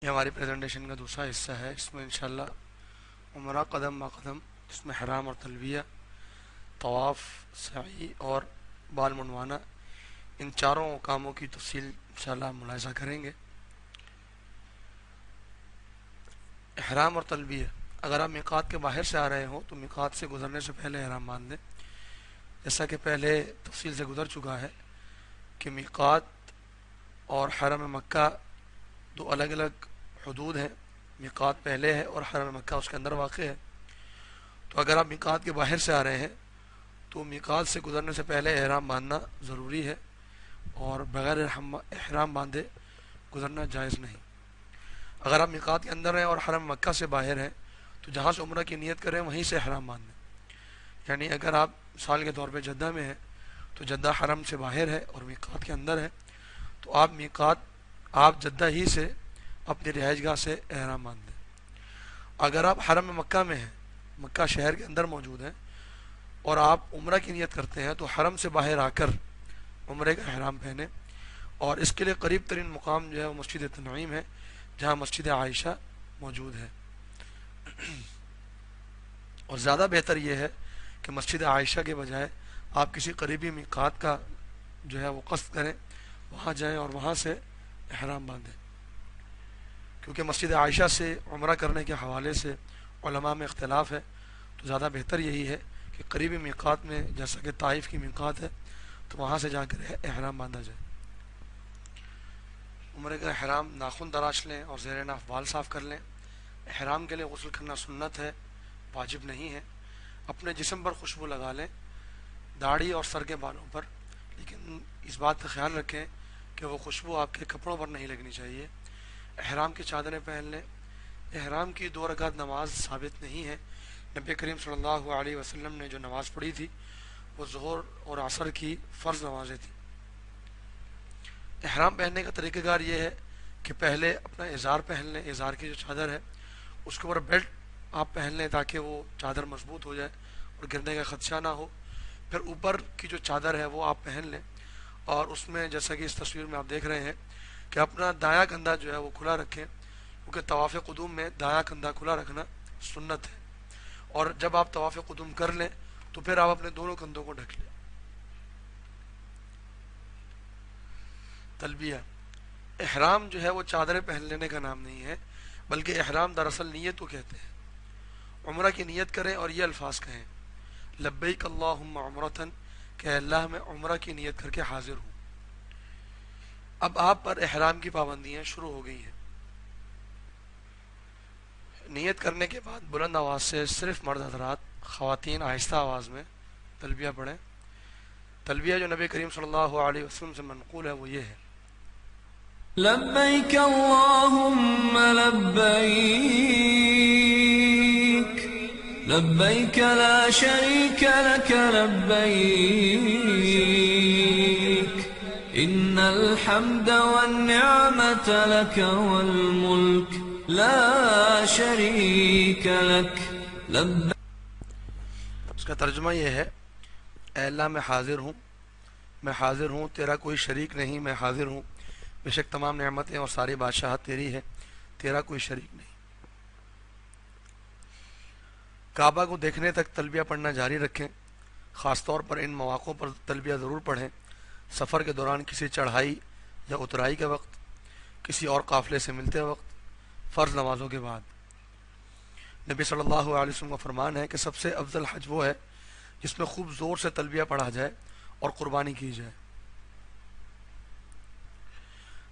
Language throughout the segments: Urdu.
یہ ہماری پریزنٹیشن کا دوسرا حصہ ہے۔ اس میں انشاءاللہ عمرہ قدم با قدم، جس میں حرام اور تلبیہ، طواف، سعی اور بال منڈوانا، ان چاروں کاموں کی تفصیل انشاءاللہ ہم ملاحظہ کریں گے۔ احرام اور تلبیہ، اگر آپ میقات کے باہر سے آ رہے ہوں تو میقات سے گزرنے سے پہلے احرام باندھ دیں، جیسا کہ پہلے تفصیل سے گزر چکا ہے کہ میقات اور حرم مکہ دو الگ الگ حدود ہیں۔ میقات پہلے ہے اور حرم مکہ اس کے اندر واقع ہے۔ تو اگر آپ میقات کے باہر سے آ رہے ہیں تو میقات سے گزرنے سے پہلے احرام باندھنا ضروری ہے، اور بغیر احرام باندھے گزرنا جائز نہیں۔ اگر آپ میقات کے اندر ہیں اور حرم مکہ سے باہر ہیں تو جہاں سے عمرہ کی نیت کریں وہیں سے احرام باندھیں۔ یعنی اگر آپ مثال کے طور پہ جدہ میں ہیں تو جدہ حرم سے باہر ہے اور میقات کے اندر ہے، تو آپ جدہ ہی سے اپنی رہائش گاہ سے احرام باندھ دیں۔ اگر آپ حرم مکہ میں ہیں، مکہ شہر کے اندر موجود ہیں، اور آپ عمرہ کی نیت کرتے ہیں تو حرم سے باہر آ کر عمرے کا احرام پہنیں، اور اس کے لیے قریب ترین مقام جو ہے وہ مسجد تنعیم ہے، جہاں مسجد عائشہ موجود ہے۔ اور زیادہ بہتر یہ ہے کہ مسجد عائشہ کے بجائے آپ کسی قریبی میقات کا جو ہے وہ قصد کریں، وہاں جائیں اور وہاں سے احرام باندھیں، کیونکہ مسجد عائشہ سے عمرہ کرنے کے حوالے سے علماء میں اختلاف ہے۔ تو زیادہ بہتر یہی ہے کہ قریبی میقات میں، جیسا کہ طائف کی میقات ہے، تو وہاں سے جا کر احرام باندھا جائے۔ عمرے کا احرام، ناخن تراش لیں اور زیر ناف بال صاف کر لیں۔ احرام کے لیے غسل کرنا سنت ہے، واجب نہیں ہے۔ اپنے جسم پر خوشبو لگا لیں، داڑھی اور سر کے بالوں پر، لیکن اس بات کا خیال رکھیں کہ وہ خوشبو آپ کے کپڑوں پر نہیں لگنی چاہیے۔ احرام کی چادریں پہن لیں۔ احرام کی 2 رکعت نماز ثابت نہیں ہے۔ نبی کریم صلی اللہ علیہ وسلم نے جو نماز پڑھی تھی وہ ظہر اور عصر کی فرض نمازیں تھیں۔ احرام پہننے کا طریقہ کار یہ ہے کہ پہلے اپنا ازار پہن لیں، ازار کی جو چادر ہے اس کے اوپر بیلٹ آپ پہن لیں تاکہ وہ چادر مضبوط ہو جائے اور گرنے کا خدشہ نہ ہو۔ پھر اوپر کی جو چادر ہے وہ آپ پہن لیں، اور اس میں جیسا کہ اس تصویر میں آپ دیکھ رہے ہیں کہ اپنا دایاں کندھا جو ہے وہ کھلا رکھیں، کیونکہ طواف قدوم میں دایاں کندھا کھلا رکھنا سنت ہے۔ اور جب آپ طواف قدوم کر لیں تو پھر آپ اپنے دونوں کندھوں کو ڈھک لیں۔ تلبیہ، احرام جو ہے وہ چادریں پہن لینے کا نام نہیں ہے، بلکہ احرام دراصل نیت کو کہتے ہیں۔ عمرہ کی نیت کریں اور یہ الفاظ کہیں: لبیک اللہم عمرتن، کہ اللہ میں عمرہ کی نیت کر کے حاضر ہوں۔ اب آپ پر احرام کی پابندیاں شروع ہو گئی ہیں۔ نیت کرنے کے بعد بلند آواز سے صرف مرد حضرات، خواتین آہستہ آواز میں تلبیہ پڑھیں۔ تلبیہ جو نبی کریم صلی اللہ علیہ وسلم سے منقول ہے وہ یہ ہے: لبيك اللهم لبيك لبيك لا شريك لك لبيك إن الحمد والنعمة لك والملك لا شريك لك لبيك۔ اس کا ترجمہ یہ ہے: اے اللہ میں حاضر ہوں، تیرا کوئی شریک نہیں، میں حاضر ہوں، بے شک تمام نعمتیں اور ساری بادشاہت تیری ہے، تیرا کوئی شریک نہیں۔ کعبہ کو دیکھنے تک تلبیہ پڑھنا جاری رکھیں، خاص طور پر ان مواقعوں پر تلبیہ ضرور پڑھیں: سفر کے دوران، کسی چڑھائی یا اترائی کے وقت، کسی اور قافلے سے ملتے وقت، فرض نمازوں کے بعد۔ نبی صلی اللہ علیہ وسلم کا فرمان ہے کہ سب سے افضل حج وہ ہے جس میں خوب زور سے تلبیہ پڑھا جائے اور قربانی کی جائے۔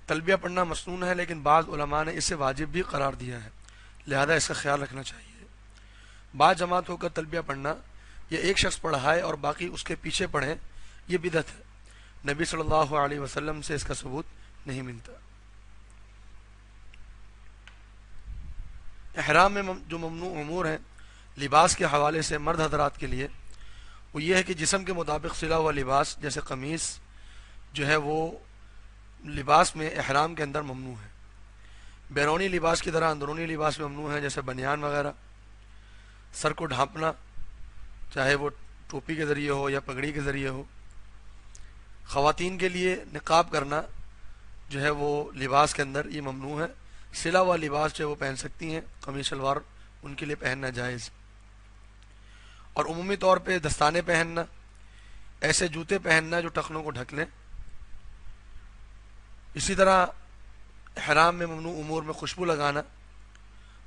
تلبیہ پڑھنا مسنون ہے، لیکن بعض علماء نے اسے واجب بھی قرار دیا ہے، لہذا اس کا خیال رکھنا چاہیے۔ بعض جماعت ہو کر تلبیہ پڑھنا، یہ ایک شخص پڑھائے اور باقی اس کے پیچھے پڑھیں، یہ بدعت ہے۔ نبی صلی اللہ علیہ وسلم سے اس کا ثبوت نہیں ملتا۔ احرام میں جو ممنوع امور ہیں لباس کے حوالے سے مرد حضرات کے لیے، وہ یہ ہے کہ جسم کے مطابق سلا ہوا لباس جیسے قمیص جو ہے وہ لباس میں احرام کے اندر ممنوع ہے۔ بیرونی لباس کی طرح اندرونی لباس میں ممنوع ہے، جیسے بنیان وغیرہ۔ سر کو ڈھانپنا، چاہے وہ ٹوپی کے ذریعے ہو یا پگڑی کے ذریعے ہو۔ خواتین کے لیے نقاب کرنا جو ہے وہ لباس کے اندر یہ ممنوع ہے، سلا ہوا لباس جو ہے وہ پہن سکتی ہیں، قمیص شلوار ان کے لیے پہننا جائز، اور عمومی طور پہ دستانے پہننا، ایسے جوتے پہننا جو ٹخنوں کو ڈھک لیں۔ اسی طرح احرام میں ممنوع امور میں خوشبو لگانا،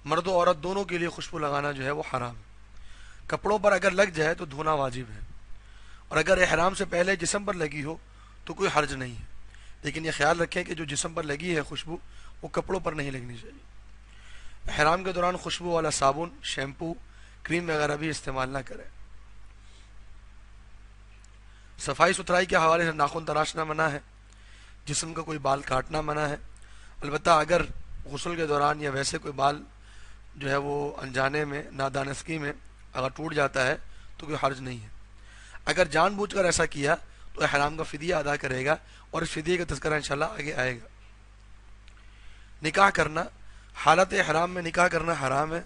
مرد و عورت دونوں کے لیے خوشبو لگانا جو ہے وہ حرام ہے۔ کپڑوں پر اگر لگ جائے تو دھونا واجب ہے، اور اگر احرام سے پہلے جسم پر لگی ہو تو کوئی حرج نہیں ہے، لیکن یہ خیال رکھیں کہ جو جسم پر لگی ہے خوشبو وہ کپڑوں پر نہیں لگنی چاہیے۔ احرام کے دوران خوشبو والا صابن، شیمپو، کریم وغیرہ بھی استعمال نہ کریں۔ صفائی ستھرائی کے حوالے سے ناخن تراشنا منع ہے، جسم کا کوئی بال کاٹنا منع ہے، البتہ اگر غسل کے دوران یا ویسے کوئی بال جو ہے وہ انجانے میں، نادانستگی میں اگر ٹوٹ جاتا ہے تو کوئی حرج نہیں ہے۔ اگر جان بوجھ کر ایسا کیا تو احرام کا فدیہ ادا کرے گا، اور اس فدیے کا تذکرہ انشاءاللہ آگے آئے گا۔ نکاح کرنا، حالت احرام میں نکاح کرنا حرام ہے،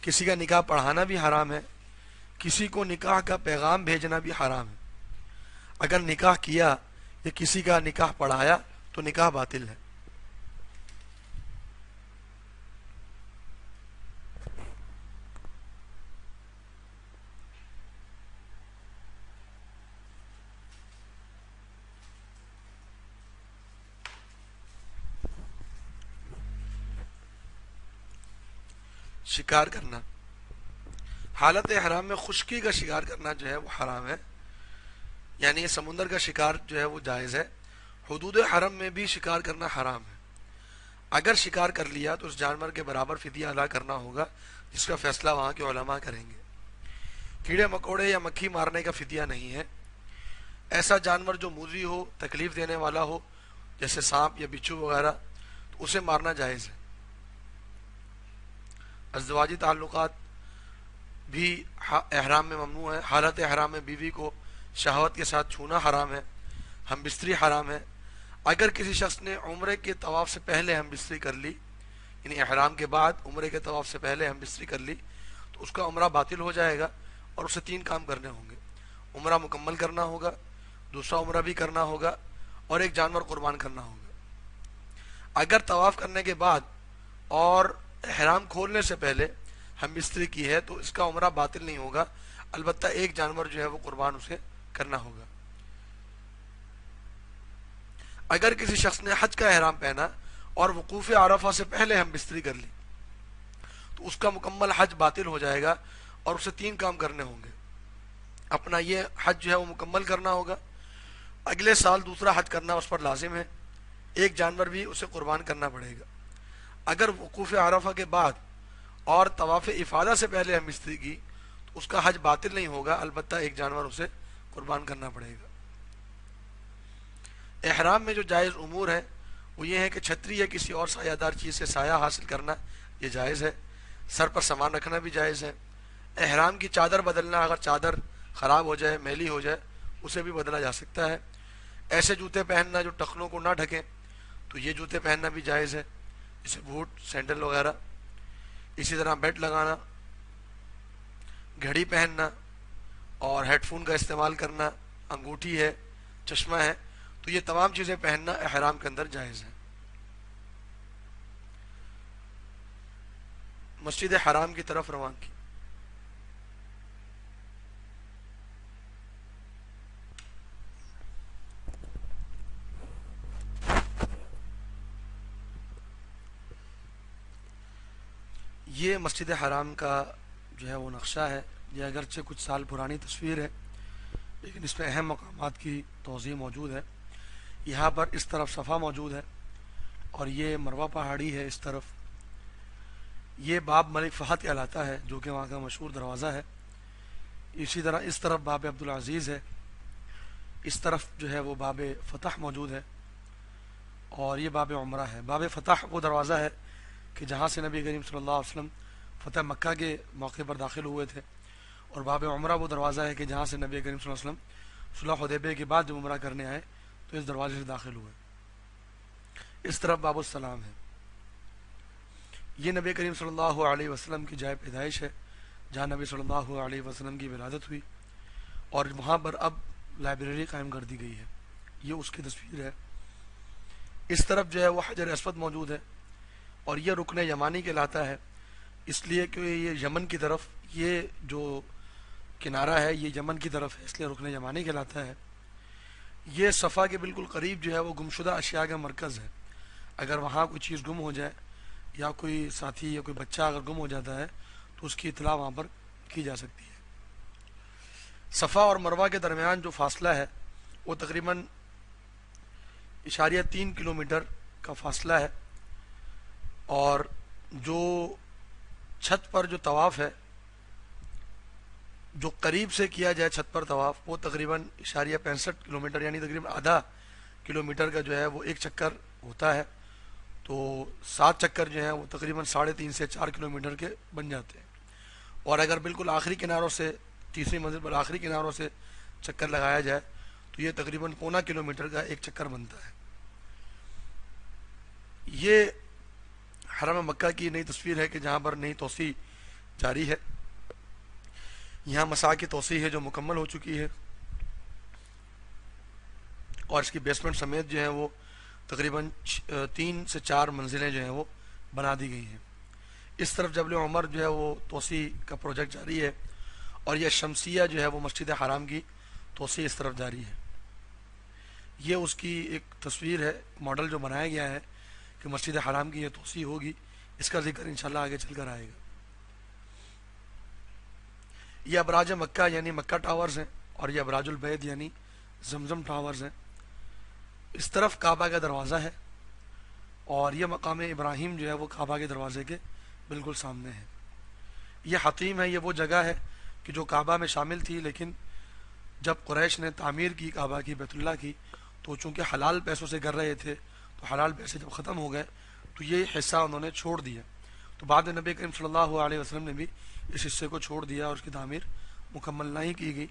کسی کا نکاح پڑھانا بھی حرام ہے، کسی کو نکاح کا پیغام بھیجنا بھی حرام ہے۔ اگر نکاح کیا یا کسی کا نکاح پڑھایا تو نکاح باطل ہے۔ شکار کرنا، حالت احرام میں خشکی کا شکار کرنا جو ہے وہ حرام ہے، یعنی سمندر کا شکار جو ہے وہ جائز ہے، حدود حرم میں بھی شکار کرنا حرام ہے۔ اگر شکار کر لیا تو اس جانور کے برابر فدیہ ادا کرنا ہوگا، جس کا فیصلہ وہاں کے علماء کریں گے۔ کیڑے مکوڑے یا مکھی مارنے کا فدیہ نہیں ہے، ایسا جانور جو موذی ہو، تکلیف دینے والا ہو، جیسے سانپ یا بچھو وغیرہ، تو اسے مارنا جائز ہے۔ ازدواجی تعلقات بھی احرام میں ممنوع ہے، حالت احرام میں بیوی کو شہوت کے ساتھ چھونا حرام ہے، ہم بستری حرام ہے۔ اگر کسی شخص نے عمرے کے طواف سے پہلے ہم بستری کر لی، یعنی احرام کے بعد عمرے کے طواف سے پہلے ہم بستری کر لی، تو اس کا عمرہ باطل ہو جائے گا، اور اسے 3 کام کرنے ہوں گے۔ عمرہ مکمل کرنا ہوگا، دوسرا عمرہ بھی کرنا ہوگا، اور ایک جانور قربان کرنا ہوگا۔ اگر طواف کرنے کے بعد اور احرام کھولنے سے پہلے ہم بستری کی ہے تو اس کا عمرہ باطل نہیں ہوگا، البتہ ایک جانور جو ہے وہ قربان اسے کرنا ہوگا۔ اگر کسی شخص نے حج کا احرام پہنا اور وقوف عرفہ سے پہلے ہم بستری کر لی تو اس کا مکمل حج باطل ہو جائے گا، اور اسے 3 کام کرنے ہوں گے۔ اپنا یہ حج جو ہے وہ مکمل کرنا ہوگا، اگلے سال دوسرا حج کرنا اس پر لازم ہے، ایک جانور بھی اسے قربان کرنا پڑے گا۔ اگر وقوف عرفہ کے بعد اور طواف افادہ سے پہلے ہم بستری کی تو اس کا حج باطل نہیں ہوگا، البتہ ایک جانور اسے قربان کرنا پڑے گا۔ احرام میں جو جائز امور ہے وہ یہ ہے کہ چھتری یا کسی اور سایہ دار چیز سے سایہ حاصل کرنا یہ جائز ہے، سر پر سامان رکھنا بھی جائز ہے۔ احرام کی چادر بدلنا، اگر چادر خراب ہو جائے، میلی ہو جائے، اسے بھی بدلا جا سکتا ہے۔ ایسے جوتے پہننا جو ٹخنوں کو نہ ڈھکیں تو یہ جوتے پہننا بھی جائز ہے، جیسے بوٹ، سینڈل وغیرہ۔ اسی طرح بیلٹ لگانا، گھڑی پہننا، اور ہیڈ فون کا استعمال کرنا، انگوٹھی ہے، چشمہ ہے، تو یہ تمام چیزیں پہننا احرام کے اندر جائز ہے۔ مسجد حرام کی طرف روان کی۔ یہ مسجد حرام کا جو ہے وہ نقشہ ہے، یہ اگرچہ کچھ سال پرانی تصویر ہے لیکن اس میں اہم مقامات کی توضیح موجود ہے۔ یہاں پر اس طرف صفا موجود ہے، اور یہ مروہ پہاڑی ہے اس طرف۔ یہ باب ملک فہد کہلاتا ہے جو کہ وہاں کا مشہور دروازہ ہے۔ اسی طرح اس طرف باب عبدالعزیز ہے، اس طرف جو ہے وہ باب فتح موجود ہے، اور یہ باب عمرہ ہے۔ باب فتح وہ دروازہ ہے کہ جہاں سے نبی کریم صلی اللہ علیہ وسلم فتح مکہ کے موقع پر داخل ہوئے تھے، اور باب عمرہ وہ دروازہ ہے کہ جہاں سے نبی کریم صلی اللہ علیہ وسلم صلح حدیبیہ کے بعد جب عمرہ کرنے آئے تو اس دروازے سے داخل ہوئے۔ اس طرف باب السلام ہے۔ یہ نبی کریم صلی اللہ علیہ وسلم کی جائے پیدائش ہے، جہاں نبی صلی اللہ علیہ وسلم کی ولادت ہوئی، اور وہاں پر اب لائبریری قائم کر دی گئی ہے۔ یہ اس کی تصویر ہے۔ اس طرف جو ہے وہ حجر اسود موجود ہے، اور یہ رکن یمانی کہلاتا ہے اس لیے کہ یہ یمن کی طرف، یہ جو کنارہ ہے یہ یمن کی طرف ہے، اس لیے رکن یمانی کہلاتا ہے۔ یہ صفا کے بالکل قریب جو ہے وہ گمشدہ اشیاء کا مرکز ہے، اگر وہاں کوئی چیز گم ہو جائے یا کوئی ساتھی یا کوئی بچہ اگر گم ہو جاتا ہے تو اس کی اطلاع وہاں پر کی جا سکتی ہے۔ صفا اور مروہ کے درمیان جو فاصلہ ہے وہ تقریباً 0.3 کلومیٹر کا فاصلہ ہے، اور جو چھت پر جو طواف ہے جو قریب سے کیا جائے چھت پر طواف وہ تقریباً 0.65 کلومیٹر یعنی تقریباً آدھا کلومیٹر کا جو ہے وہ ایک چکر ہوتا ہے، تو 7 چکر جو ہیں وہ تقریباً 3.5 سے 4 کلومیٹر کے بن جاتے ہیں۔ اور اگر بالکل آخری کناروں سے، تیسری منزل پر آخری کناروں سے چکر لگایا جائے تو یہ تقریباً 0.25 کلومیٹر کا ایک چکر بنتا ہے۔ یہ حرم مکہ کی نئی تصویر ہے کہ جہاں پر نئی توسیع جاری ہے۔ یہاں مساح کی توسیع ہے جو مکمل ہو چکی ہے، اور اس کی بیسمنٹ سمیت جو ہے وہ تقریباً 3 سے 4 منزلیں جو ہیں وہ بنا دی گئی ہیں۔ اس طرف جبل عمر جو ہے وہ توسیع کا پروجیکٹ جاری ہے، اور یہ شمسیہ جو ہے وہ مسجد حرام کی توسیع اس طرف جاری ہے۔ یہ اس کی ایک تصویر ہے، ماڈل جو بنایا گیا ہے کہ مسجد حرام کی یہ توسیع ہوگی، اس کا ذکر انشاءاللہ آگے چل کر آئے گا۔ یہ ابراج مکہ یعنی مکہ ٹاورز ہیں، اور یہ ابراج البید یعنی زمزم ٹاورز ہیں۔ اس طرف کعبہ کا دروازہ ہے، اور یہ مقام ابراہیم جو ہے وہ کعبہ کے دروازے کے بالکل سامنے ہے۔ یہ حطیم ہے، یہ وہ جگہ ہے کہ جو کعبہ میں شامل تھی، لیکن جب قریش نے تعمیر کی کعبہ کی، بیت اللہ کی، تو چونکہ حلال پیسوں سے کر رہے تھے تو حلال پیسے جب ختم ہو گئے تو یہ حصہ انہوں نے چھوڑ دیا، تو بعد میں نبی کریم صلی اللہ علیہ وسلم نے بھی اس حصے کو چھوڑ دیا اور اس کی تعمیر مکمل نہیں کی گئی،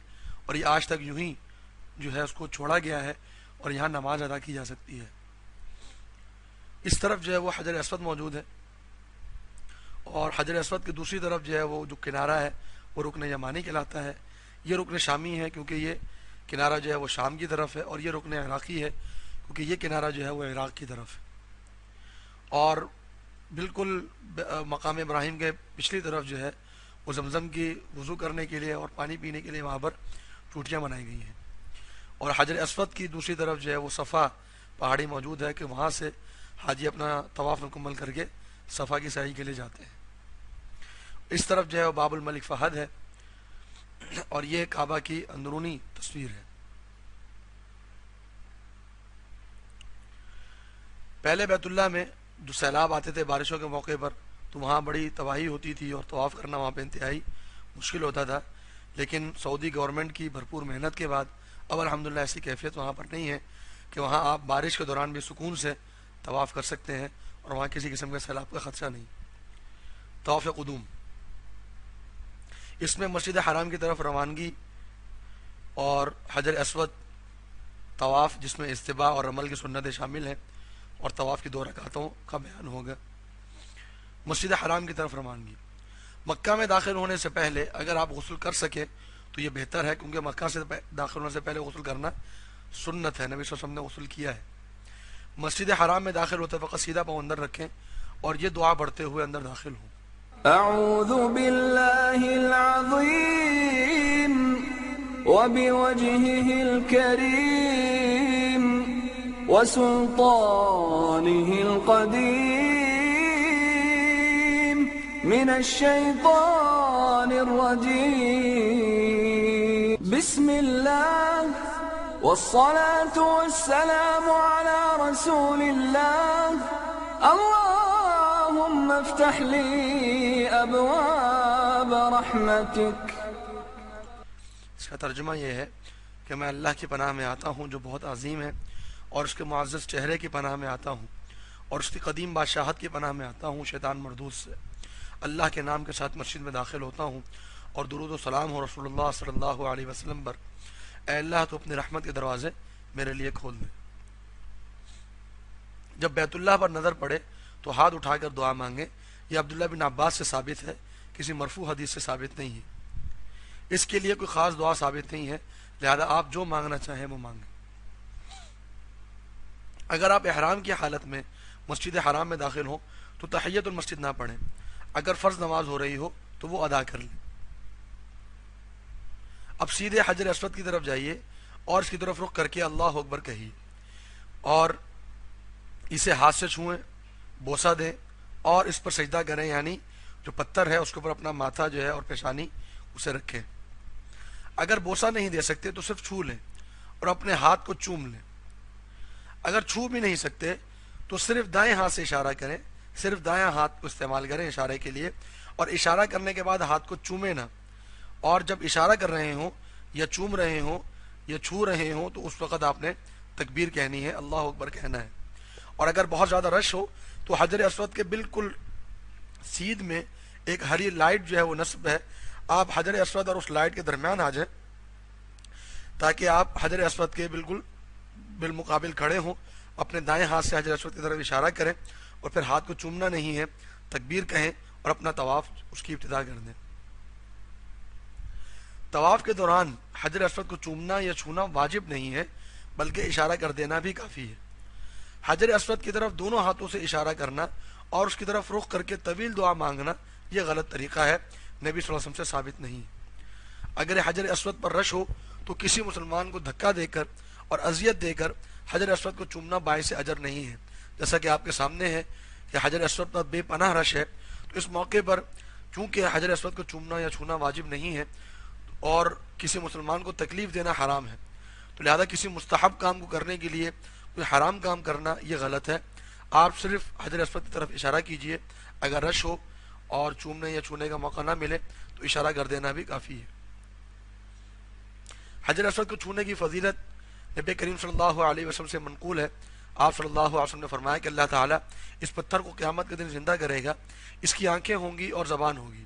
اور یہ آج تک یوں ہی جو ہے اس کو چھوڑا گیا ہے، اور یہاں نماز ادا کی جا سکتی ہے۔ اس طرف جو ہے وہ حجر اسود موجود ہے، اور حجر اسود کی دوسری طرف جو ہے وہ جو کنارہ ہے وہ رکن یمانی کہلاتا ہے۔ یہ رکن شامی ہے کیونکہ یہ کنارہ جو ہے وہ شام کی طرف ہے، اور یہ رکن عراقی ہے کیونکہ یہ کنارہ جو ہے وہ عراق کی طرف ہے۔ اور بالکل مقام ابراہیم کے پچھلی طرف جو ہے وہ زمزم کی وضو کرنے کے لیے اور پانی پینے کے لیے وہاں پر ٹوٹیاں بنائی گئی ہیں، اور حجر اسود کی دوسری طرف جو ہے وہ صفا پہاڑی موجود ہے کہ وہاں سے حاجی اپنا طواف مکمل کر کے صفا کی سعی کے لیے جاتے ہیں۔ اس طرف جو ہے وہ باب الملک فہد ہے، اور یہ کعبہ کی اندرونی تصویر ہے۔ پہلے بیت اللہ میں جو سیلاب آتے تھے بارشوں کے موقع پر تو وہاں بڑی تباہی ہوتی تھی، اور طواف کرنا وہاں پہ انتہائی مشکل ہوتا تھا، لیکن سعودی گورنمنٹ کی بھرپور محنت کے بعد اب الحمدللہ ایسی کیفیت وہاں پر نہیں ہے کہ وہاں آپ بارش کے دوران بھی سکون سے طواف کر سکتے ہیں، اور وہاں کسی قسم کے سیلاب کا خدشہ نہیں۔ طواف قدوم، اس میں مسجد حرام کی طرف روانگی اور حجر اسود طواف جس میں استباء اور رمل کی سنتیں شامل ہیں، اور طواف کی 2 رکعتوں کا بیان ہوگا۔ مسجد حرام کی طرف روانگی، مکہ میں داخل ہونے سے پہلے اگر آپ غسل کر سکیں تو یہ بہتر ہے، کیونکہ مکہ سے داخل ہونے سے پہلے غسل کرنا سنت ہے، نبی صلی اللہ علیہ وسلم نے غسل کیا ہے۔ مسجد حرام میں داخل ہوتے وقت سیدھا پاؤں اندر رکھیں اور یہ دعا پڑھتے ہوئے اندر داخل ہوں۔ أعوذ بالله العظيم وبوجهه الكريم وسلطانه القديم من الشيطان الرجيم بسم الله والصلاة والسلام على رسول الله اللهم افتح لي ابواب رحمتك۔ اس کا ترجمہ یہ ہے کہ میں اللہ کی پناہ میں آتا ہوں جو بہت عظیم ہے، اور اس کے معزز چہرے کی پناہ میں آتا ہوں، اور اس کی قدیم بادشاہت کی پناہ میں آتا ہوں شیطان مردود سے۔ اللہ کے نام کے ساتھ مسجد میں داخل ہوتا ہوں، اور درود و سلام ہو رسول اللہ صلی اللہ علیہ وسلم پر۔ اے اللہ تو اپنی رحمت کے دروازے میرے لیے کھول دے۔ جب بیت اللہ پر نظر پڑے تو ہاتھ اٹھا کر دعا مانگے، یہ عبداللہ بن عباس سے ثابت ہے، کسی مرفوع حدیث سے ثابت نہیں ہے۔ اس کے لیے کوئی خاص دعا ثابت نہیں ہے، لہذا آپ جو مانگنا چاہیں وہ مانگیں۔ اگر آپ احرام کی حالت میں مسجد حرام میں داخل ہوں تو تحیت المسجد نہ پڑھیں، اگر فرض نماز ہو رہی ہو تو وہ ادا کر لیں۔ اب سیدھے حجر اسود کی طرف جائیے اور اس کی طرف رخ کر کے اللہ اکبر کہیے، اور اسے ہاتھ سے چھوئیں، بوسہ دیں اور اس پر سجدہ کریں، یعنی جو پتھر ہے اس کے اوپر اپنا ماتھا جو ہے اور پیشانی اسے رکھیں۔ اگر بوسہ نہیں دے سکتے تو صرف چھو لیں اور اپنے ہاتھ کو چوم لیں۔ اگر چھو بھی نہیں سکتے تو صرف دائیں ہاتھ سے اشارہ کریں، صرف دائیں ہاتھ کو استعمال کریں اشارے کے لیے، اور اشارہ کرنے کے بعد ہاتھ کو چومیں نہ، اور جب اشارہ کر رہے ہوں یا چوم رہے ہوں یا چھو رہے ہوں تو اس وقت آپ نے تکبیر کہنی ہے، اللہ اکبر کہنا ہے۔ اور اگر بہت زیادہ رش ہو تو حجر اسود کے بالکل سیدھ میں ایک ہری لائٹ جو ہے وہ نصب ہے، آپ حجر اسود اور اس لائٹ کے درمیان آ جائیں تاکہ آپ حجر اسود کے بالکل بالمقابل کھڑے ہوں، اپنے دائیں ہاتھ سے حجر اسود کی طرف اشارہ کریں اور پھر ہاتھ کو چومنا نہیں ہے، تکبیر کہیں اور اپنا طواف اس کی ابتدا کر دیں۔ طواف کے دوران حجر اسود کو چومنا یا چھونا واجب نہیں ہے، بلکہ اشارہ کر دینا بھی کافی ہے۔ حجر اسود کی طرف دونوں ہاتھوں سے اشارہ کرنا اور اس کی طرف رخ کر کے طویل دعا مانگنا یہ غلط طریقہ ہے، نبی صلی اللہ علیہ وسلم سے ثابت نہیں۔ اگر حجر اسود پر رش ہو تو کسی مسلمان کو دھکا دے کر اور اذیت دے کر حجر اسود کو چومنا باعث اجر نہیں ہے، جیسا کہ آپ کے سامنے ہے کہ حجر اسود پر بے پناہ رش ہے، تو اس موقع پر چونکہ حجر اسود کو چومنا یا چھونا واجب نہیں ہے اور کسی مسلمان کو تکلیف دینا حرام ہے، تو لہذا کسی مستحب کام کو کرنے کے لیے کوئی حرام کام کرنا یہ غلط ہے۔ آپ صرف حجر اسود کی طرف اشارہ کیجئے، اگر رش ہو اور چومنے یا چھونے کا موقع نہ ملے تو اشارہ کر دینا بھی کافی ہے۔ حجر اسود کو چھونے کی فضیلت نبی کریم صلی اللہ علیہ وسلم سے منقول ہے۔ آپ صلی اللہ علیہ وسلم نے فرمایا کہ اللہ تعالیٰ اس پتھر کو قیامت کے دن زندہ کرے گا، اس کی آنکھیں ہوں گی اور زبان ہوگی،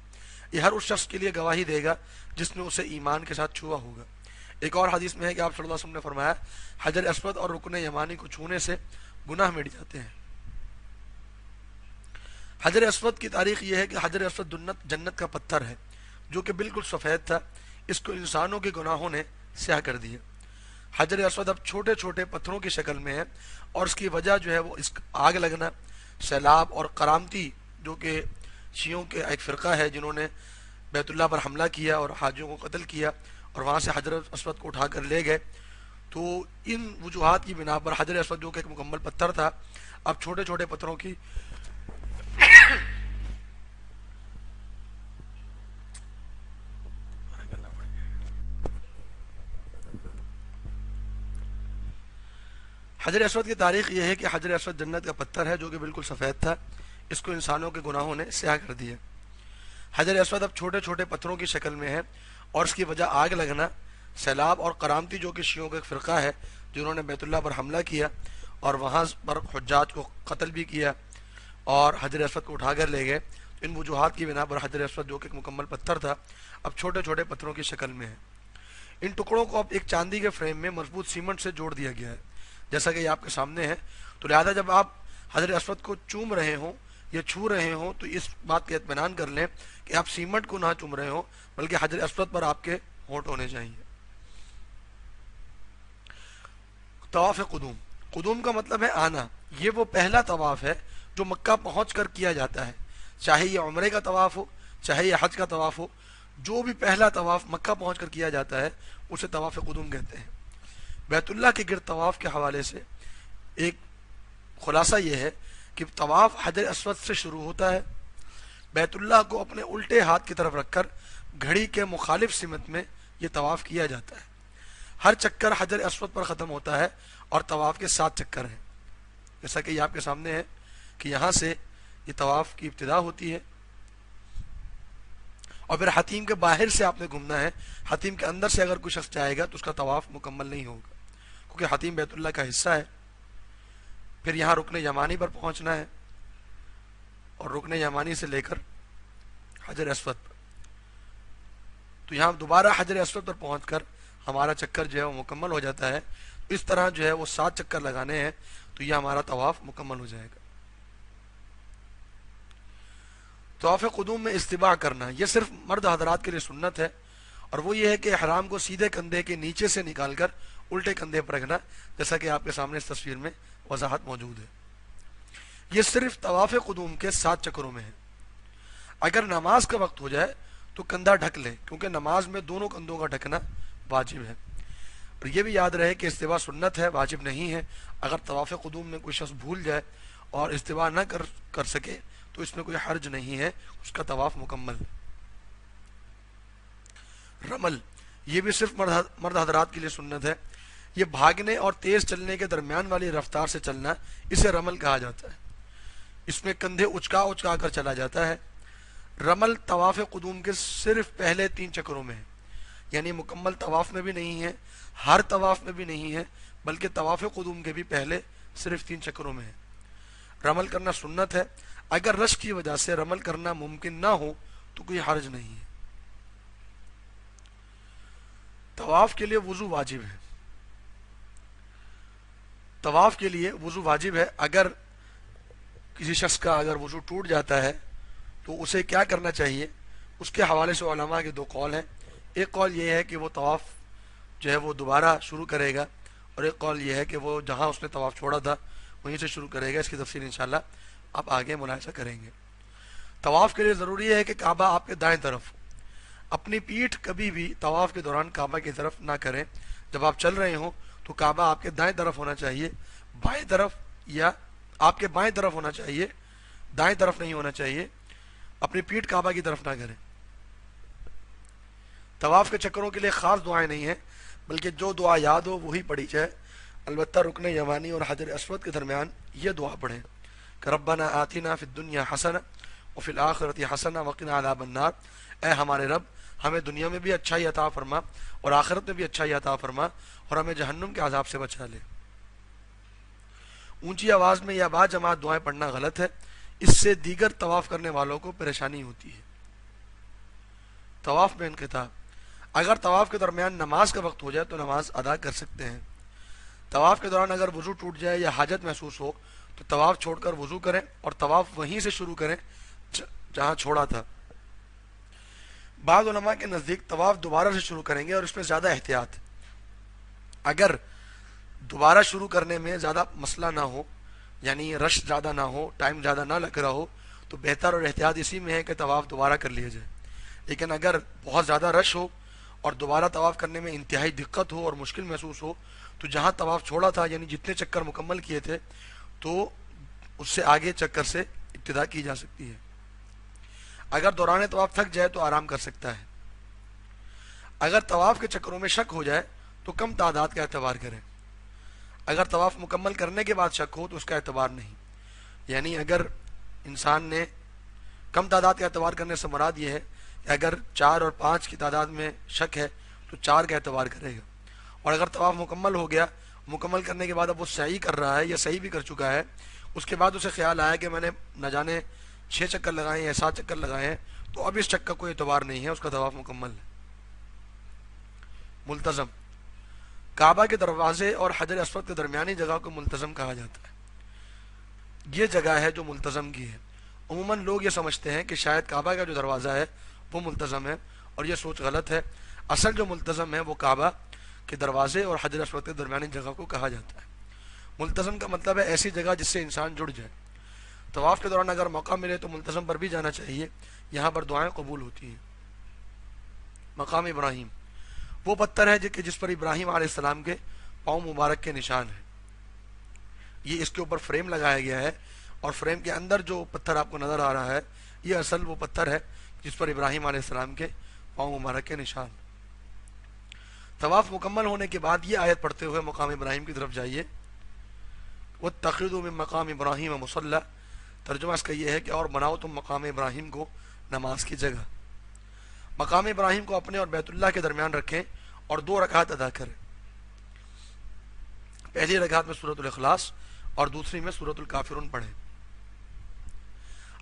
یہ ہر اس شخص کے لیے گواہی دے گا جس نے اسے ایمان کے ساتھ چھوا ہوگا۔ ایک اور حدیث میں ہے کہ آپ صلی اللہ علیہ وسلم نے فرمایا حجر اسود اور رکن یمانی کو چھونے سے گناہ مٹ جاتے ہیں۔ حجر اسود کی تاریخ یہ ہے کہ حجر اسود جنت کا پتھر ہے جو کہ بالکل سفید تھا، اس کو انسانوں کے گناہوں نے سیاہ کر دیا۔ حجر اسود اب چھوٹے چھوٹے پتھروں کی شکل میں ہے اور اس کی وجہ جو ہے وہ اس آگ لگنا، سیلاب اور کرامتی جو کہ شیعوں کے ایک فرقہ ہے جنہوں نے بیت اللہ پر حملہ کیا اور حاجیوں کو قتل کیا اور وہاں سے حجر اسود کو اٹھا کر لے گئے، تو ان وجوہات کی بنا پر حجر اسود جو کہ ایک مکمل پتھر تھا اب چھوٹے چھوٹے پتھروں کی حجر اسود کی تاریخ یہ ہے کہ حجر اسود جنت کا پتھر ہے جو کہ بالکل سفید تھا، اس کو انسانوں کے گناہوں نے سیاہ کر دیا۔ حجر اسود اب چھوٹے چھوٹے پتھروں کی شکل میں ہے اور اس کی وجہ آگ لگنا، سیلاب اور کرامتی جو کہ شیعوں کا ایک فرقہ ہے جنہوں نے بیت اللہ پر حملہ کیا اور وہاں پر حجاج کو قتل بھی کیا اور حجر اسود کو اٹھا کر لے گئے، ان وجوہات کی بنا پر حجر اسود جو کہ ایک مکمل پتھر تھا اب چھوٹے چھوٹے پتھروں کی شکل میں ہے۔ ان ٹکڑوں کو اب ایک چاندی کے فریم میں مضبوط سیمنٹ سے جوڑ دیا گیا ہے جیسا کہ یہ آپ کے سامنے ہے، تو لہذا جب آپ حجر اسود کو چوم رہے ہوں یا چھو رہے ہوں تو اس بات کا اطمینان کر لیں کہ آپ سیمنٹ کو نہ چوم رہے ہوں بلکہ حجر اسود پر آپ کے ہونٹ ہونے چاہیے۔ طواف قدوم، قدوم کا مطلب ہے آنا، یہ وہ پہلا طواف ہے جو مکہ پہنچ کر کیا جاتا ہے، چاہے یہ عمرے کا طواف ہو چاہے یہ حج کا طواف ہو، جو بھی پہلا طواف مکہ پہنچ کر کیا جاتا ہے اسے طواف قدوم کہتے ہیں۔ بیت اللہ کے گرد طواف کے حوالے سے ایک خلاصہ یہ ہے کہ طواف حجر اسود سے شروع ہوتا ہے، بیت اللہ کو اپنے الٹے ہاتھ کی طرف رکھ کر گھڑی کے مخالف سمت میں یہ طواف کیا جاتا ہے۔ ہر چکر حجر اسود پر ختم ہوتا ہے اور طواف کے 7 چکر ہیں، جیسا کہ یہ آپ کے سامنے ہے کہ یہاں سے یہ طواف کی ابتدا ہوتی ہے اور پھر حتیم کے باہر سے آپ نے گھومنا ہے، حتیم کے اندر سے اگر کوئی شخص جائے گا تو اس کا طواف مکمل نہیں ہوگا کیونکہ حتیم بیت اللہ کا حصہ ہے۔ پھر یہاں رکن یمانی پر پہنچنا ہے اور رکن یمانی سے لے کر حجر اسود پر، تو یہاں دوبارہ حجر اسود پر پہنچ کر ہمارا چکر جو ہے وہ مکمل ہو جاتا ہے۔ اس طرح جو ہے وہ 7 چکر لگانے ہیں تو یہ ہمارا طواف مکمل ہو جائے گا۔ طواف قدوم میں استباع کرنا یہ صرف مرد حضرات کے لیے سنت ہے، اور وہ یہ ہے کہ احرام کو سیدھے کندھے کے نیچے سے نکال کر الٹے کندھے پر رکھنا، جیسا کہ آپ کے سامنے اس تصویر میں وضاحت موجود ہے۔ یہ صرف طواف قدوم کے 7 چکروں میں ہے۔ اگر نماز کا وقت ہو جائے تو کندھا ڈھک لیں، کیونکہ نماز میں دونوں کندھوں کا ڈھکنا واجب ہے۔ اور یہ بھی یاد رہے کہ استوا سنت ہے، واجب نہیں ہے۔ اگر طواف قدوم میں کوئی شخص بھول جائے اور استوا نہ کر سکے تو اس میں کوئی حرج نہیں ہے، اس کا طواف مکمل ہے۔ رمل، یہ بھی صرف مرد حضرات کے لیے سنت ہے۔ یہ بھاگنے اور تیز چلنے کے درمیان والی رفتار سے چلنا، اسے رمل کہا جاتا ہے۔ اس میں کندھے اچکا کر چلا جاتا ہے۔ رمل طواف قدوم کے صرف پہلے 3 چکروں میں ہے، یعنی مکمل طواف میں بھی نہیں ہے، ہر طواف میں بھی نہیں ہے، بلکہ طواف قدوم کے بھی پہلے صرف 3 چکروں میں ہے۔ رمل کرنا سنت ہے۔ اگر رش کی وجہ سے رمل کرنا ممکن نہ ہو تو کوئی حرج نہیں ہے۔ طواف کے لیے وضو واجب ہے۔ طواف کے لیے وضو واجب ہے۔ اگر کسی شخص کا اگر وضو ٹوٹ جاتا ہے تو اسے کیا کرنا چاہیے، اس کے حوالے سے علماء کے 2 قول ہیں۔ ایک قول یہ ہے کہ وہ طواف جو ہے وہ دوبارہ شروع کرے گا، اور ایک قول یہ ہے کہ وہ جہاں اس نے طواف چھوڑا تھا وہیں سے شروع کرے گا۔ اس کی تفصیل انشاءاللہ آپ آگے ملاحظہ کریں گے۔ طواف کے لیے ضروری ہے کہ کعبہ آپ کے دائیں طرف ہو۔ اپنی پیٹھ کبھی بھی طواف کے دوران کعبہ کی طرف نہ کریں۔ جب آپ چل رہے ہوں تو کعبہ آپ کے دائیں طرف ہونا چاہیے، بائیں طرف یا آپ کے بائیں طرف ہونا چاہیے، دائیں طرف نہیں ہونا چاہیے۔ اپنی پیٹھ کعبہ کی طرف نہ کریں۔ طواف کے چکروں کے لیے خاص دعائیں نہیں ہیں، بلکہ جو دعا یاد ہو وہی پڑھی جائے۔ البتہ رکن یمانی اور حجر اسود کے درمیان یہ دعا پڑھیں کہ ربنا آتنا فی الدنیا حسنہ وفی الآخرۃ حسنہ وقنا عذاب النار، اے ہمارے رب ہمیں دنیا میں بھی اچھائی عطا فرما اور آخرت میں بھی اچھائی عطا فرما، اور ہمیں جہنم کے عذاب سے بچا لے۔ اونچی آواز میں یا با جماعت دعائیں پڑھنا غلط ہے، اس سے دیگر طواف کرنے والوں کو پریشانی ہوتی ہے۔ طواف میں انقطاع، اگر طواف کے درمیان نماز کا وقت ہو جائے تو نماز ادا کر سکتے ہیں۔ طواف کے دوران اگر وضو ٹوٹ جائے یا حاجت محسوس ہو تو طواف چھوڑ کر وضو کریں اور طواف وہیں سے شروع کریں جہاں چھوڑا تھا۔ بعض علماء کے نزدیک طواف دوبارہ سے شروع کریں گے، اور اس میں زیادہ احتیاط، اگر دوبارہ شروع کرنے میں زیادہ مسئلہ نہ ہو، یعنی رش زیادہ نہ ہو، ٹائم زیادہ نہ لگ رہا ہو، تو بہتر اور احتیاط اسی میں ہے کہ طواف دوبارہ کر لیا جائے۔ لیکن اگر بہت زیادہ رش ہو اور دوبارہ طواف کرنے میں انتہائی دقت ہو اور مشکل محسوس ہو تو جہاں طواف چھوڑا تھا، یعنی جتنے چکر مکمل کیے تھے، تو اس سے آگے چکر سے ابتدا کی جا سکتی ہے۔ اگر دوران طواف تھک جائے تو آرام کر سکتا ہے۔ اگر طواف کے چکروں میں شک ہو جائے تو کم تعداد کا اعتبار کریں۔ اگر طواف مکمل کرنے کے بعد شک ہو تو اس کا اعتبار نہیں، یعنی اگر انسان نے کم تعداد کا اعتبار کرنے سے مراد یہ ہے کہ اگر 4 اور 5 کی تعداد میں شک ہے تو 4 کا اعتبار کرے گا، اور اگر طواف مکمل ہو گیا، مکمل کرنے کے بعد اب وہ صحیح کر رہا ہے یا صحیح بھی کر چکا ہے، اس کے بعد اسے خیال آیا کہ میں نے نہ جانے 6 چکر لگائے ہیں یا 7 چکر لگائے ہیں، تو اب اس شک کا کوئی اعتبار نہیں ہے، اس کا طواف مکمل ہے۔ ملتزم، کعبہ کے دروازے اور حجر اسود کے درمیانی جگہ کو ملتزم کہا جاتا ہے۔ یہ جگہ ہے جو ملتزم کی ہے۔ عموماً لوگ یہ سمجھتے ہیں کہ شاید کعبہ کا جو دروازہ ہے وہ ملتزم ہے، اور یہ سوچ غلط ہے۔ اصل جو ملتزم ہے وہ کعبہ کے دروازے اور حجر اسود کے درمیانی جگہ کو کہا جاتا ہے۔ ملتزم کا مطلب ہے ایسی جگہ جس سے انسان جڑ جائے۔ طواف کے دوران اگر موقع ملے تو ملتزم پر بھی جانا چاہیے، یہاں پر دعائیں قبول ہوتی ہیں۔ مقام ابراہیم، وہ پتھر ہے جس پر ابراہیم علیہ السلام کے پاؤں مبارک کے نشان ہیں۔ یہ اس کے اوپر فریم لگایا گیا ہے، اور فریم کے اندر جو پتھر آپ کو نظر آ رہا ہے یہ اصل وہ پتھر ہے جس پر ابراہیم علیہ السلام کے پاؤں مبارک کے نشان۔ طواف مکمل ہونے کے بعد یہ آیت پڑھتے ہوئے مقام ابراہیم کی طرف جائیے۔ وَاتَّخِذُوا مِن مَّقَامِ إِبْرَاهِيمَ مُصَلًّى، ترجمہ اس کا یہ ہے کہ اور بناؤ تم مقام ابراہیم کو نماز کی جگہ۔ مقام ابراہیم کو اپنے اور بیت اللہ کے درمیان رکھیں اور 2 رکعت ادا کریں۔ پہلی رکعت میں سورۃ الاخلاص اور دوسری میں سورۃ الکافرون پڑھیں۔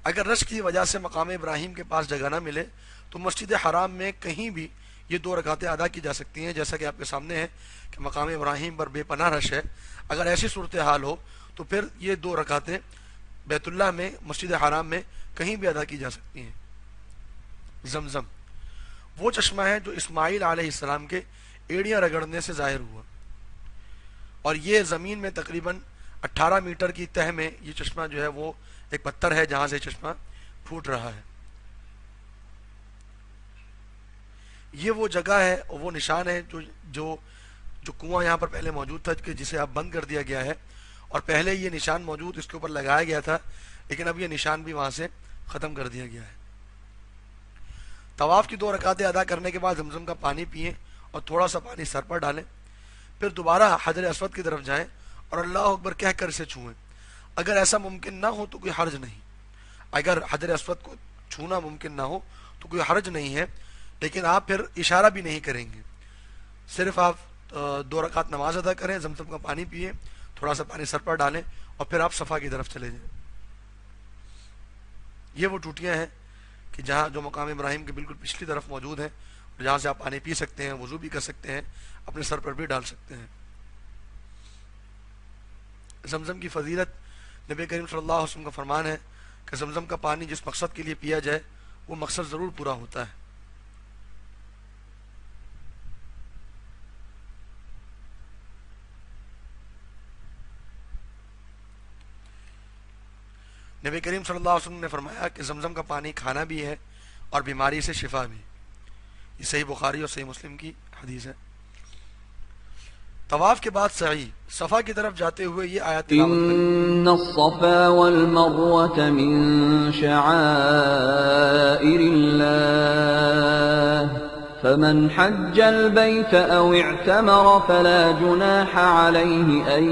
اگر رش کی وجہ سے مقام ابراہیم کے پاس جگہ نہ ملے تو مسجد حرام میں کہیں بھی یہ 2 رکعتیں ادا کی جا سکتی ہیں، جیسا کہ آپ کے سامنے ہے کہ مقام ابراہیم پر بے پناہ رش ہے۔ اگر ایسی صورتحال ہو تو پھر یہ 2 رکعتیں بیت اللہ میں، مسجد حرام میں کہیں بھی ادا کی جا سکتی ہیں۔ زمزم، وہ چشمہ ہے جو اسماعیل علیہ السلام کے ایڑیاں رگڑنے سے ظاہر ہوا، اور یہ زمین میں تقریباً 18 میٹر کی تہ میں یہ چشمہ جو ہے وہ ایک پتھر ہے جہاں سے چشمہ پھوٹ رہا ہے. یہ وہ جگہ ہے اور وہ نشان ہے جو کنواں یہاں پر پہلے موجود تھا کہ جسے اب بند کر دیا گیا ہے, اور پہلے یہ نشان موجود اس کے اوپر لگایا گیا تھا, لیکن اب یہ نشان بھی وہاں سے ختم کر دیا گیا ہے. طواف کی 2 رکعتیں ادا کرنے کے بعد زمزم کا پانی پئیں اور تھوڑا سا پانی سر پر ڈالیں, پھر دوبارہ حجر اسود کی طرف جائیں اور اللہ اکبر کہہ کر اسے چھوئیں. اگر ایسا ممکن نہ ہو تو کوئی حرج نہیں, اگر حجر اسود کو چھونا ممکن نہ ہو تو کوئی حرج نہیں ہے, لیکن آپ پھر اشارہ بھی نہیں کریں گے, صرف آپ 2 رکعت نماز ادا کریں, زمزم کا پانی پئیں, تھوڑا سا پانی سر پر ڈالیں اور پھر آپ صفا کی طرف چلے جائیں. یہ وہ ٹوٹیاں ہیں کہ جہاں جو مقام ابراہیم کے بالکل پچھلی طرف موجود ہیں, جہاں سے آپ پانی پی سکتے ہیں, وضو بھی کر سکتے ہیں, اپنے سر پر بھی ڈال سکتے ہیں. زمزم کی فضیلت, نبی کریم صلی اللہ علیہ وسلم کا فرمان ہے کہ زمزم کا پانی جس مقصد کے لیے پیا جائے وہ مقصد ضرور پورا ہوتا ہے. نبی کریم صلی اللہ علیہ وسلم نے فرمایا کہ زمزم کا پانی کھانا بھی ہے اور بیماری سے شفا بھی. یہ صحیح بخاری اور صحیح مسلم کی حدیث ہے. طواف کے بعد سعی, صفا کی طرف جاتے ہوئے یہ آیات تلاوت کریں. ان الصفا والمروة من شعائر الله فمن حج البيت او اعتمر فلا جناح عليه ان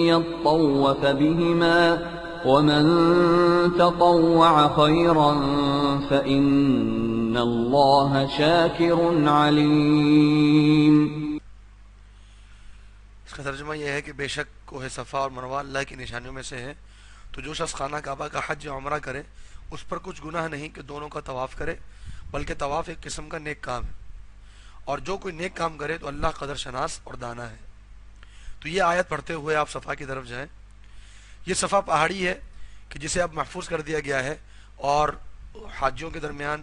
يطوف بهما ومن تطوع خيرا فإن الله شاكر عليم. اس کا ترجمہ یہ ہے کہ بے شک کوہ صفا اور مروہ اللہ کی نشانیوں میں سے ہے, تو جو شخص خانہ کعبہ کا حج یا عمرہ کرے اس پر کچھ گناہ نہیں کہ دونوں کا طواف کرے, بلکہ طواف ایک قسم کا نیک کام ہے, اور جو کوئی نیک کام کرے تو اللہ قدر شناس اور دانا ہے. تو یہ آیت پڑھتے ہوئے آپ صفا کی طرف جائیں. یہ صفا پہاڑی ہے کہ جسے اب محفوظ کر دیا گیا ہے, اور حاجیوں کے درمیان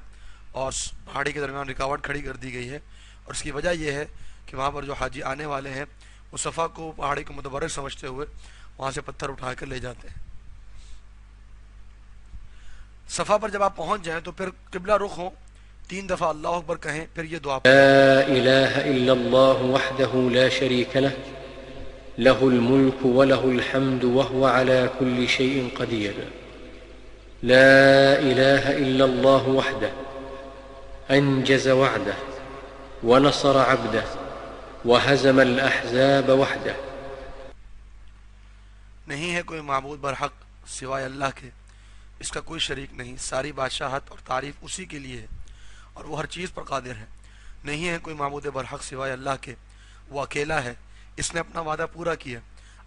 اور پہاڑی کے درمیان رکاوٹ کھڑی کر دی گئی ہے, اور اس کی وجہ یہ ہے کہ وہاں پر جو حاجی آنے والے ہیں وہ صفا کو پہاڑی کو متبرک سمجھتے ہوئے وہاں سے پتھر اٹھا کر لے جاتے ہیں. صفا پر جب آپ پہنچ جائیں تو پھر قبلہ رخ ہوں, 3 دفعہ اللہ اکبر کہیں, پھر یہ دعا پڑھیں. لا إله إلا الله وحده لا شريك له له الملك وله الحمد وهو على كل شيء قدير لا إله إلا الله وحده أنجز وعده ونصر عبده وهزم الأحزاب وحده. نہیں ہے کوئی معبود برحق سوائے اللہ کے, اس کا کوئی شریک نہیں, ساری بادشاہت اور تعریف اسی کے لیے ہے اور وہ ہر چیز پر قادر ہے. نہیں ہے کوئی معبود برحق سوائے اللہ کے, وہ اکیلا ہے, اس نے اپنا وعدہ پورا کیا,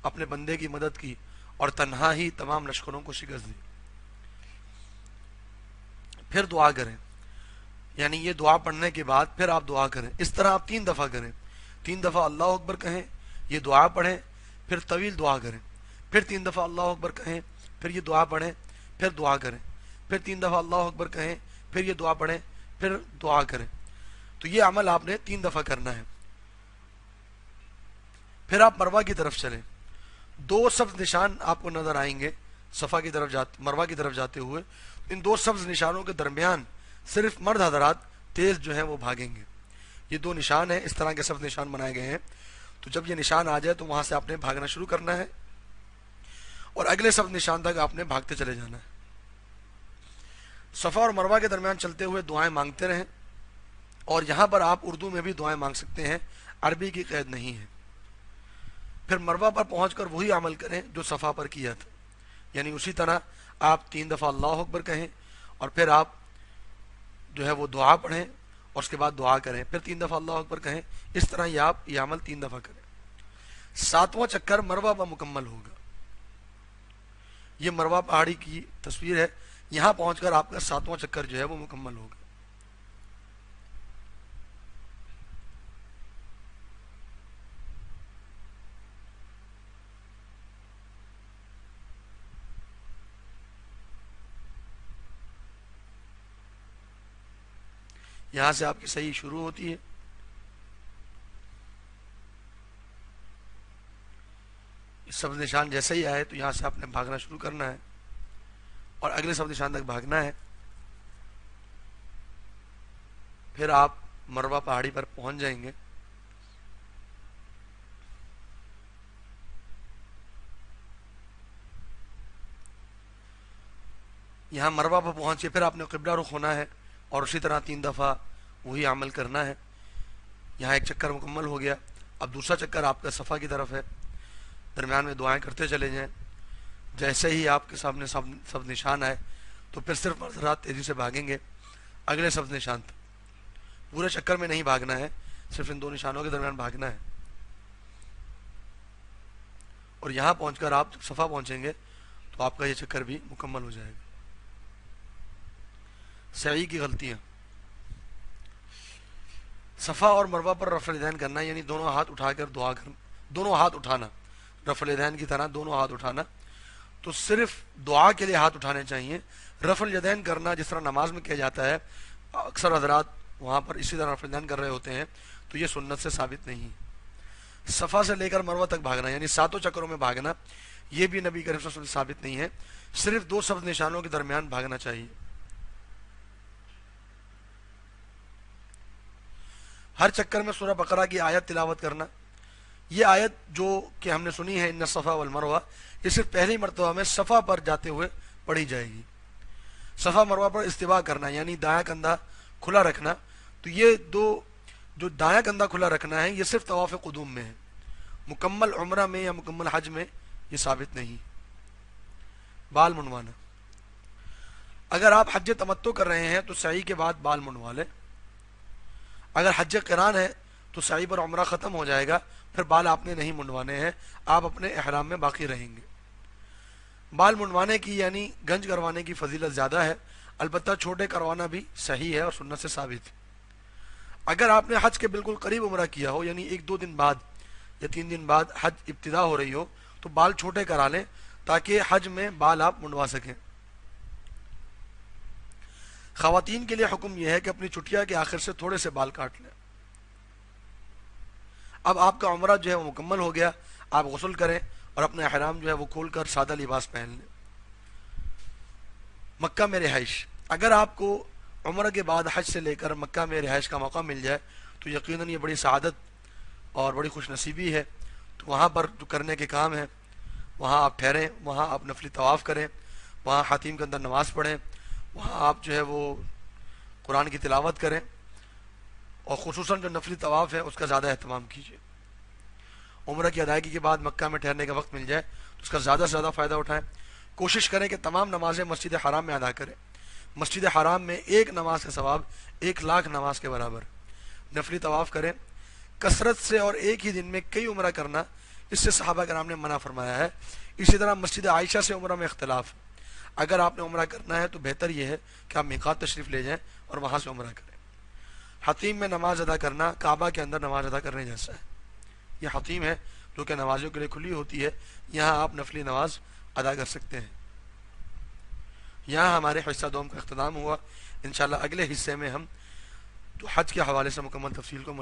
اپنے بندے کی مدد کی اور تنہا ہی تمام لشکروں کو شکست دی. پھر دعا کریں, یعنی یہ دعا پڑھنے کے بعد پھر آپ دعا کریں. اس طرح آپ 3 دفعہ کریں, 3 دفعہ اللہ اکبر کہیں, یہ دعا پڑھیں, پھر طویل دعا کریں, پھر 3 دفعہ اللہ اکبر کہیں, پھر یہ دعا پڑھیں, پھر دعا کریں, پھر 3 دفعہ اللہ اکبر کہیں, پھر یہ دعا پڑھیں, پھر دعا کریں. تو یہ عمل آپ نے 3 دفعہ کرنا ہے. پھر آپ مروہ کی طرف چلیں. 2 سبز نشان آپ کو نظر آئیں گے صفا کی طرف مروہ کی طرف جاتے ہوئے. ان 2 سبز نشانوں کے درمیان صرف مرد حضرات تیز جو ہیں وہ بھاگیں گے. یہ 2 نشان ہیں, اس طرح کے سبز نشان بنائے گئے ہیں. تو جب یہ نشان آ جائے تو وہاں سے آپ نے بھاگنا شروع کرنا ہے اور اگلے سبز نشان تک آپ نے بھاگتے چلے جانا ہے. صفا اور مروہ کے درمیان چلتے ہوئے دعائیں مانگتے رہیں, اور یہاں پر آپ اردو میں بھی دعائیں مانگ سکتے ہیں, عربی کی قید نہیں ہے. پھر مروہ پر پہنچ کر وہی عمل کریں جو صفا پر کیا تھا, یعنی اسی طرح آپ 3 دفعہ اللہ اکبر کہیں اور پھر آپ جو ہے وہ دعا پڑھیں اور اس کے بعد دعا کریں, پھر 3 دفعہ اللہ اکبر کہیں. اس طرح آپ یہ عمل 3 دفعہ کریں. 7واں چکر مروہ پر مکمل ہوگا. یہ مروہ پہاڑی کی تصویر ہے, یہاں پہنچ کر آپ کا 7واں چکر جو ہے وہ مکمل ہوگا. یہاں سے آپ کی صحیح شروع ہوتی ہے. سبز نشان جیسے ہی آئے تو یہاں سے آپ نے بھاگنا شروع کرنا ہے اور اگلے سبز نشان تک بھاگنا ہے. پھر آپ مروہ پہاڑی پر پہنچ جائیں گے. یہاں مروہ پر پہنچے پھر آپ نے قبلہ رخ ہونا ہے اور اسی طرح 3 دفعہ وہی عمل کرنا ہے. یہاں ایک چکر مکمل ہو گیا. اب دوسرا چکر آپ کا صفا کی طرف ہے. درمیان میں دعائیں کرتے چلے جائیں. جیسے ہی آپ کے سامنے سبز نشان آئے تو پھر صرف ذرا تیزی سے بھاگیں گے اگلے سبز نشان تک. پورے چکر میں نہیں بھاگنا ہے, صرف ان 2 نشانوں کے درمیان بھاگنا ہے. اور یہاں پہنچ کر آپ جب صفا پہنچیں گے تو آپ کا یہ چکر بھی مکمل ہو جائے گا. سعی کی غلطیاں. صفا اور مروہ پر رفع الیدین کرنا, یعنی دونوں ہاتھ اٹھا کر دعا کرنا, دونوں ہاتھ اٹھانا, رفع الیدین کی طرح دونوں ہاتھ اٹھانا. تو صرف دعا کے لیے ہاتھ اٹھانے چاہیے. رفع الیدین کرنا جس طرح نماز میں کیا جاتا ہے, اکثر حضرات وہاں پر اسی طرح رفع الیدین کر رہے ہوتے ہیں, تو یہ سنت سے ثابت نہیں. صفا سے لے کر مروہ تک بھاگنا, یعنی 7 چکروں میں بھاگنا, یہ بھی نبی کریم صلی اللہ علیہ وسلم سے ثابت نہیں ہے. صرف 2 سبز نشانوں کے درمیان بھاگنا چاہیے. ہر چکر میں سورہ بقرہ کی آیت تلاوت کرنا. یہ آیت جو کہ ہم نے سنی ہے ان الصفا والمروہ, یہ صرف پہلی مرتبہ میں صفا پر جاتے ہوئے پڑھی جائے گی. صفا مروہ پر استوا کرنا یعنی دایاں کندھا کھلا رکھنا. تو یہ 2 جو دایاں کندھا کھلا رکھنا ہے یہ صرف طواف قدوم میں ہے, مکمل عمرہ میں یا مکمل حج میں یہ ثابت نہیں. بال منڈوانا. اگر آپ حج تمتع کر رہے ہیں تو سعی کے بعد بال منڈوا لیں. اگر حج قران ہے تو سعی پر عمرہ ختم ہو جائے گا, پھر بال آپ نے نہیں منڈوانے ہیں, آپ اپنے احرام میں باقی رہیں گے. بال منڈوانے کی یعنی گنج کروانے کی فضیلت زیادہ ہے, البتہ چھوٹے کروانا بھی صحیح ہے اور سنت سے ثابت ہے. اگر آپ نے حج کے بالکل قریب عمرہ کیا ہو, یعنی 1-2 دن بعد یا 3 دن بعد حج ابتدا ہو رہی ہو, تو بال چھوٹے کرا لیں تاکہ حج میں بال آپ منڈوا سکیں. خواتین کے لیے حکم یہ ہے کہ اپنی چٹیا کے آخر سے تھوڑے سے بال کاٹ لیں. اب آپ کا عمرہ جو ہے وہ مکمل ہو گیا, آپ غسل کریں اور اپنا احرام جو ہے وہ کھول کر سادہ لباس پہن لیں. مکہ میں رہائش. اگر آپ کو عمرہ کے بعد حج سے لے کر مکہ میں رہائش کا موقع مل جائے تو یقیناً یہ بڑی سعادت اور بڑی خوش نصیبی ہے. تو وہاں پر جو کرنے کے کام ہیں, وہاں آپ ٹھہریں, وہاں آپ نفلی طواف کریں, وہاں حتیم کے اندر نماز پڑھیں, وہاں آپ جو ہے وہ قرآن کی تلاوت کریں, اور خصوصاً جو نفلی طواف ہے اس کا زیادہ اہتمام کیجیے. عمرہ کی ادائیگی کے بعد مکہ میں ٹھہرنے کا وقت مل جائے تو اس کا زیادہ سے زیادہ فائدہ اٹھائیں. کوشش کریں کہ تمام نمازیں مسجد حرام میں ادا کریں. مسجد حرام میں 1 نماز کا ثواب 1,00,000 نماز کے برابر. نفلی طواف کریں کثرت سے, اور ایک ہی دن میں کئی عمرہ کرنا اس سے صحابہ کرام نے منع فرمایا ہے. اسی طرح مسجد عائشہ سے عمرہ میں اختلاف ہے. اگر آپ نے عمرہ کرنا ہے تو بہتر یہ ہے کہ آپ میقات تشریف لے جائیں اور وہاں سے عمرہ کریں. حتیم میں نماز ادا کرنا کعبہ کے اندر نماز ادا کرنے جیسا ہے. یہ حتیم ہے جو کہ نمازیوں کے لیے کھلی ہوتی ہے, یہاں آپ نفلی نماز ادا کر سکتے ہیں. یہاں ہمارے حصہ دوم کا اختتام ہوا. انشاءاللہ اگلے حصے میں ہم تو حج کے حوالے سے مکمل تفصیل کو